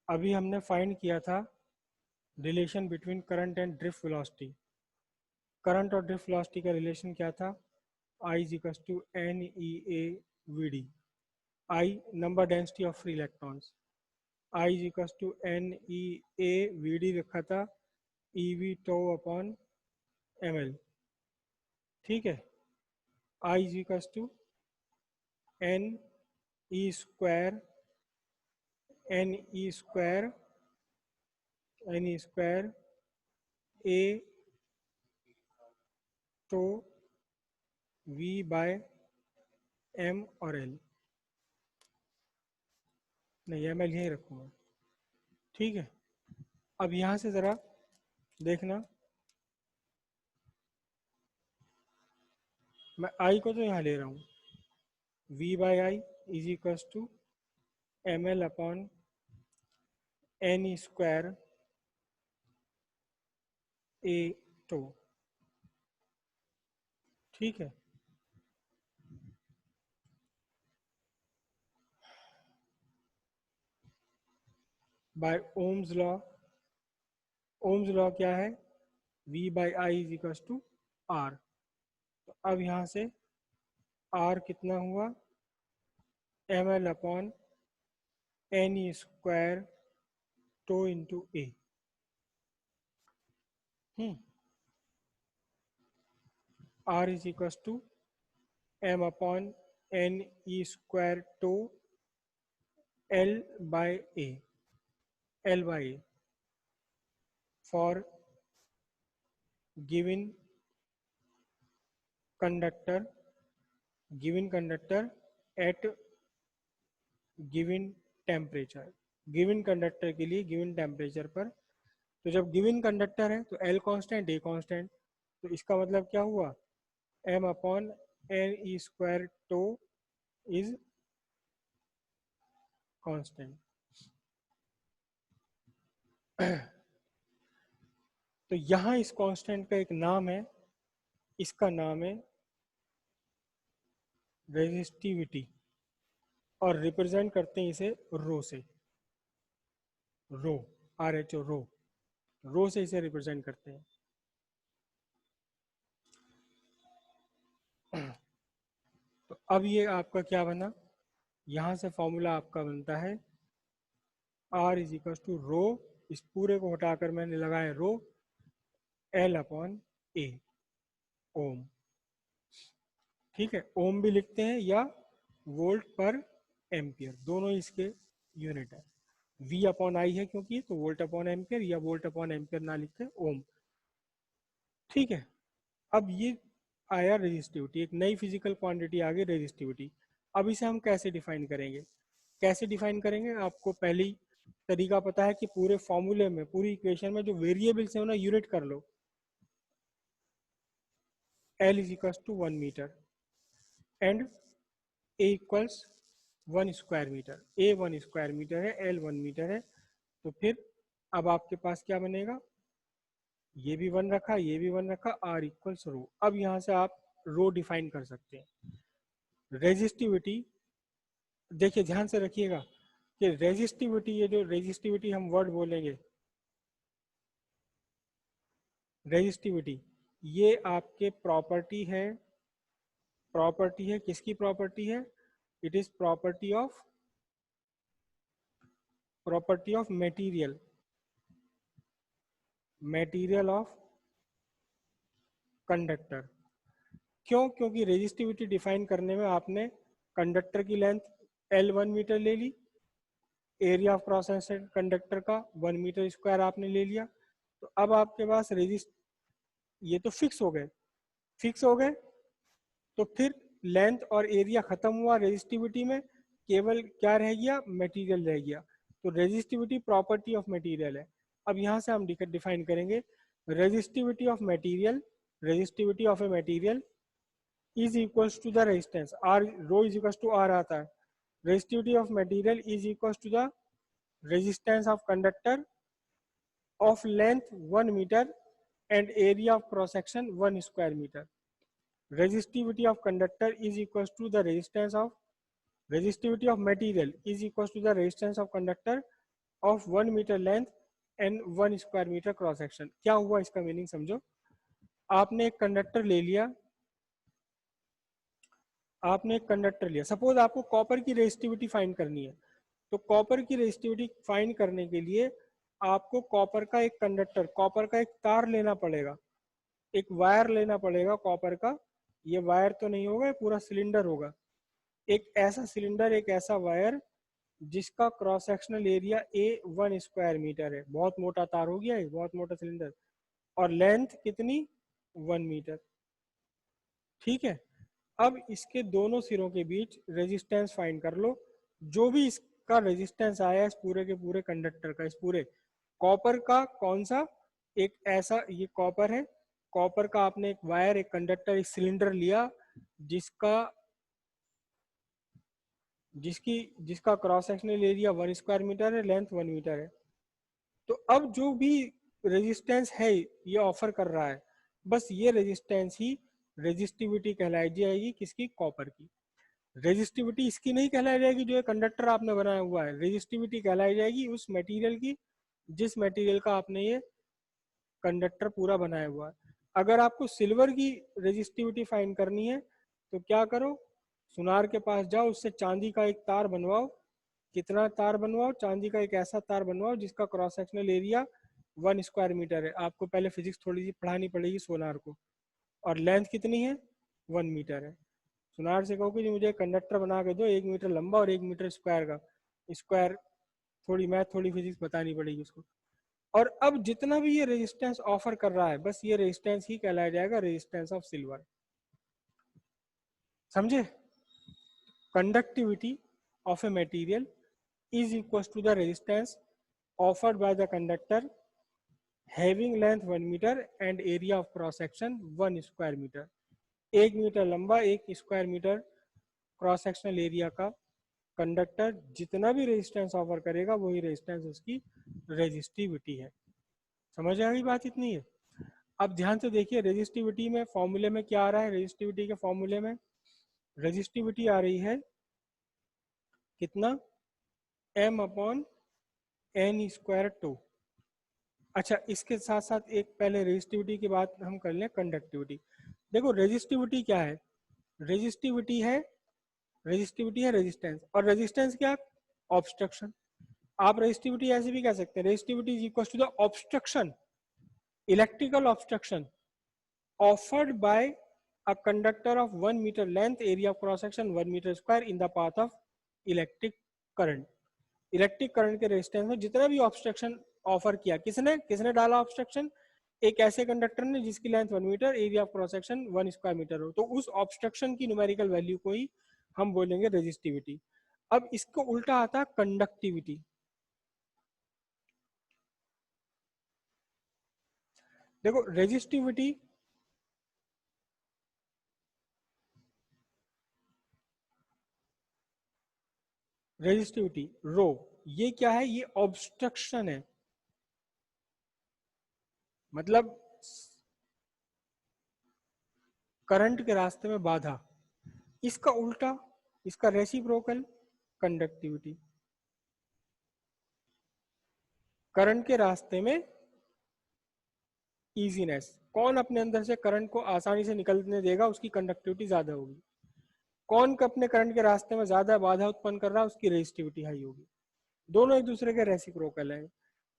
अभी हमने फाइंड किया था relation between current and drift velocity. Current और ड्रिफ्ट वेलोसिटी का रिलेशन क्या था? I is equals to NEA/VD। I number density of free electrons, I is equals to NEA/VD रखा था, EV टो अपॉन ml। ठीक है, I is equals to NE square A tau V by M और L। नहीं, ML यहीं रखूँगा। ठीक है, अब यहाँ से ज़रा देखना, मैं I को तो यहाँ ले रहा हूँ, V by I is equals to ML upon N square A tau. ठीक है, by Ohm's law. Ohm's law क्या है? V by I is equals to R। तो अब यहाँ से R कितना हुआ? ML upon N square tau into A। R is equals to M upon N square tau L by A, L by A for given conductor at given temperature। Given conductor के लिए given temperature पर। तो जब given conductor है तो L constant, A constant, तो इसका मतलब क्या हुआ? M upon N square tau is constant. तो यहाँ इस कांस्टेंट का एक नाम है, इसका नाम है रेजिस्टिविटी, और रिप्रेजेंट करते हैं इसे रो से। रो, RHO, रो से इसे रिप्रेजेंट करते हैं। तो अब ये आपका क्या बना? यहाँ से फॉर्मूला आपका बनता है R इज इक्वल टू रो, इस पूरे को हटाकर मैंने लगाया रो, L अपॉन A, ओम। ठीक है, ओम भी लिखते हैं या वोल्ट पर एम्पियर, दोनों इसके यूनिट है। V अपॉन आई है क्योंकि, तो वोल्ट अपॉन एम्पियर, या वोल्ट अपॉन एम्पियर ना लिखते ओम। ठीक है, अब ये आया रेजिस्टिविटी, एक नई फिजिकल क्वांटिटी आ गई रेजिस्टिविटी। अब इसे हम कैसे डिफाइन करेंगे? आपको पहली तरीका पता है कि पूरे फॉर्मूले में, पूरी इक्वेशन में जो वेरिएबल्स है ना, यूनिट कर लो। L इज इक्वल्स टू 1 metre and A equals 1 square metre. A 1 square metre है, L 1 मीटर है। तो फिर अब आपके पास क्या बनेगा? ये भी 1 रखा, ये भी 1 रखा, R इक्वल्स रो। अब यहाँ से आप रो डिफाइन कर सकते हैं। रेजिस्टिविटी, देखिए ध्यान से रखिएगा कि रेजिस्टिविटी, ये जो रेजिस्टिविटी हम वर्ड बोलेंगे, रेजिस्टिविटी ये आपके प्रॉपर्टी है। किसकी प्रॉपर्टी है? It is property of material of conductor. क्यों? क्योंकि रेजिस्टिविटी डिफाइन करने में आपने कंडक्टर की लेंथ L 1 मीटर ले ली, area of cross section conductor का 1 मीटर स्क्वायर आपने ले लिया। तो अब आपके पास ये तो फिक्स हो गए, तो फिर लेंथ और एरिया खत्म हुआ रेजिस्टिविटी में, केवल क्या रह गया? मटेरियल रह गया। तो रेजिस्टिविटी प्रॉपर्टी ऑफ मटेरियल है। अब यहाँ से हम डिफाइन करेंगे resistivity of a material is equals to the resistance, R, rho is equals to R आता है। Resistivity of material is equals to the resistance of conductor of length 1 meter and area of cross section 1 square meter. Resistivity of conductor is equals to the resistivity of material is equals to the resistance of conductor of 1 metre length and 1 square metre cross section. क्या हुआ इसका meaning समझो। आपने एक conductor ले लिया, suppose आपको copper की रेजिस्टिविटी फाइंड करनी है। तो कॉपर की रेजिस्टिविटी फाइंड करने के लिए आपको कॉपर का एक कंडक्टर, कॉपर का एक तार लेना पड़ेगा, एक वायर लेना पड़ेगा कॉपर का। ये वायर तो नहीं होगा, ये पूरा सिलेंडर होगा। एक ऐसा सिलेंडर, एक ऐसा वायर जिसका cross sectional area A 1 square metre है। बहुत मोटा तार हो गया है, बहुत मोटा सिलेंडर। और लेंथ कितनी, 1 मीटर। ठीक है। अब इसके दोनों सिरों के बीच रेजिस्टेंस फाइंड कर लो। जो भी इसका रेजिस्टेंस आया इस पूरे के पूरे कंडक्टर का, इस पूरे कॉपर का, कौन सा, एक ऐसा, ये कॉपर है, कॉपर का आपने एक वायर, एक कंडक्टर, एक सिलेंडर लिया जिसका जिसका cross sectional area 1 square metre है, लेंथ 1 मीटर है। तो अब जो भी रेजिस्टेंस है ये ऑफर कर रहा है, बस ये रेजिस्टेंस ही रेजिस्टिविटी कहलाई जाएगी, किसकी, कॉपर की। रेजिस्टिविटी इसकी नहीं कहलाई जाएगी जो ये कंडक्टर आपने बनाया हुआ है, रेजिस्टिविटी कहलाई जाएगी उस मटेरियल की जिस मटेरियल का आपने ये कंडक्टर पूरा बनाया हुआ है। अगर आपको सिल्वर की रेजिस्टिविटी फाइंड करनी है तो क्या करो, सुनार के पास जाओ, उससे चांदी का एक तार बनवाओ। कितना तार बनवाओ, चांदी का एक ऐसा तार बनवाओ जिसका cross sectional area 1 square metre है। आपको पहले फिजिक्स थोड़ी सी पढ़ानी पड़ेगी सोनार को। और लेंथ कितनी है, 1 मीटर है। सुनार से कहो कि जी मुझे कंडक्टर बना के दो 1 मीटर लंबा और 1 मीटर स्क्वायर का। स्क्वायर थोड़ी मैथ, थोड़ी फिजिक्स बतानी पड़ेगी उसको। और अब जितना भी ये रेजिस्टेंस ऑफर कर रहा है, बस ये रेजिस्टेंस ही कहलाया जाएगा रेजिस्टेंस ऑफ सिल्वर। समझे। Conductivity of a material is equals to the resistance offered by the conductor having length 1 meter and area of cross section 1 square meter। 1 metre लंबा, 1 square metre cross sectional area का conductor जितना भी resistance offer करेगा वही resistance उसकी resistivity है। समझ आ गई बात, इतनी है। अब ध्यान से देखिए, रेजिस्टिविटी में फॉर्मूले में क्या आ रहा है, रेजिस्टिविटी के फॉर्मूले में रेजिस्टिविटी आ रही है कितना, m upon n square tau. अच्छा, इसके साथ साथ एक पहले रेजिस्टिविटी की बात हम कर लें, कंडक्टिविटी। देखो रेजिस्टिविटी क्या है, रेजिस्टिविटी है रेजिस्टिविटी है रेजिस्टेंस, और रेजिस्टेंस क्या, ऑब्स्ट्रक्शन। आप रेजिस्टिविटी ऐसे भी कह सकते हैं, resistivity is equal to the obstruction, electrical obstruction offered by a conductor of 1 meter length, area of cross section 1 meter square in the path of electric current। Electric current के resistance में जितना भी obstruction offer किया, किसने किसने डाला obstruction, एक ऐसे कंडक्टर ने जिसकी length 1 metre, area of cross section 1 square metre हो, तो उस ऑब्स्ट्रक्शन की न्यूमेरिकल वैल्यू को ही हम बोलेंगे रेजिस्टिविटी। अब इसको उल्टा आता है कंडक्टिविटी। देखो रेजिस्टिविटी, रेजिस्टिविटी रो, ये क्या है, ये ऑब्स्ट्रक्शन है, मतलब करंट के रास्ते में बाधा। इसका उल्टा, इसका रेसिप्रोकल कंडक्टिविटी, करंट के रास्ते में इजीनेस। कौन अपने अंदर से करंट को आसानी से निकलने देगा, उसकी कंडक्टिविटी ज्यादा होगी। कौन अपने करंट के रास्ते में ज्यादा बाधा उत्पन्न कर रहा है, उसकी रेजिस्टिविटी हाई होगी। दोनों एक दूसरे के रेसिप्रोकल है,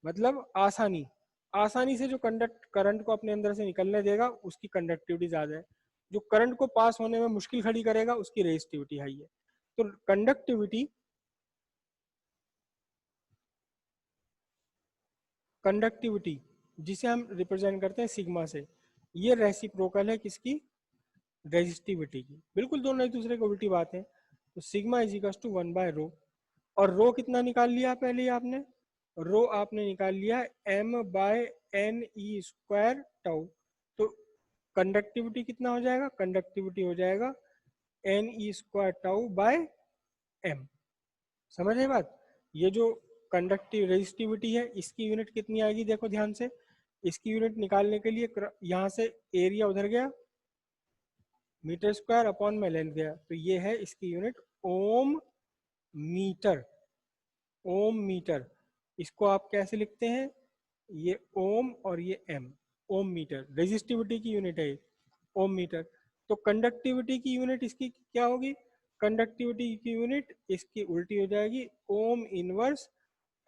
मतलब आसानी आसानी से जो कंडक्ट करंट को अपने अंदर से निकलने देगा उसकी कंडक्टिविटी ज्यादा है, जो करंट को पास होने में मुश्किल खड़ी करेगा उसकी रेजिस्टिविटी हाई है। तो कंडक्टिविटी जिसे हम रिप्रेजेंट करते हैं सिग्मा से, ये रेसिप्रोकल है किसकी, रेजिस्टिविटी की। बिल्कुल दोनों एक दूसरे को उल्टी बात है। तो सिग्मा इज इक्वल टू 1/रो। और रो कितना निकाल लिया पहले ही आपने, रो आपने निकाल लिया m/n e² टाउ। तो कंडक्टिविटी कितना हो जाएगा, कंडक्टिविटी हो जाएगा n e² tau bye m। समझ रहे बात। ये जो कंडक्टिव रेजिस्टिविटी है इसकी यूनिट कितनी आएगी, देखो ध्यान से। इसकी यूनिट निकालने के लिए यहाँ से एरिया उधर गया, मीटर स्क्वायर अपॉन में लेंथ गया, तो ये है इसकी यूनिट ओम मीटर। ओम मीटर। इसको आप कैसे लिखते हैं, ये ओम और ये एम, ओम मीटर, रेजिस्टिविटी की यूनिट है ओम मीटर। तो कंडक्टिविटी की यूनिट इसकी क्या होगी, कंडक्टिविटी की यूनिट इसकी उल्टी हो जाएगी, ohm inverse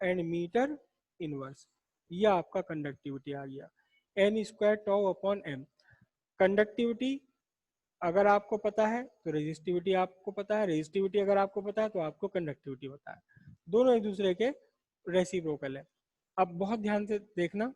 and metre inverse. ये आपका कंडक्टिविटी आ गया, एन स्क्वायर टाउ अपॉन एम। कंडक्टिविटी अगर आपको पता है तो रेजिस्टिविटी आपको पता है, रेजिस्टिविटी अगर आपको पता है तो आपको कंडक्टिविटी पता है, दोनों एक दूसरे के रेसिप्रोकल है। अब बहुत ध्यान से देखना,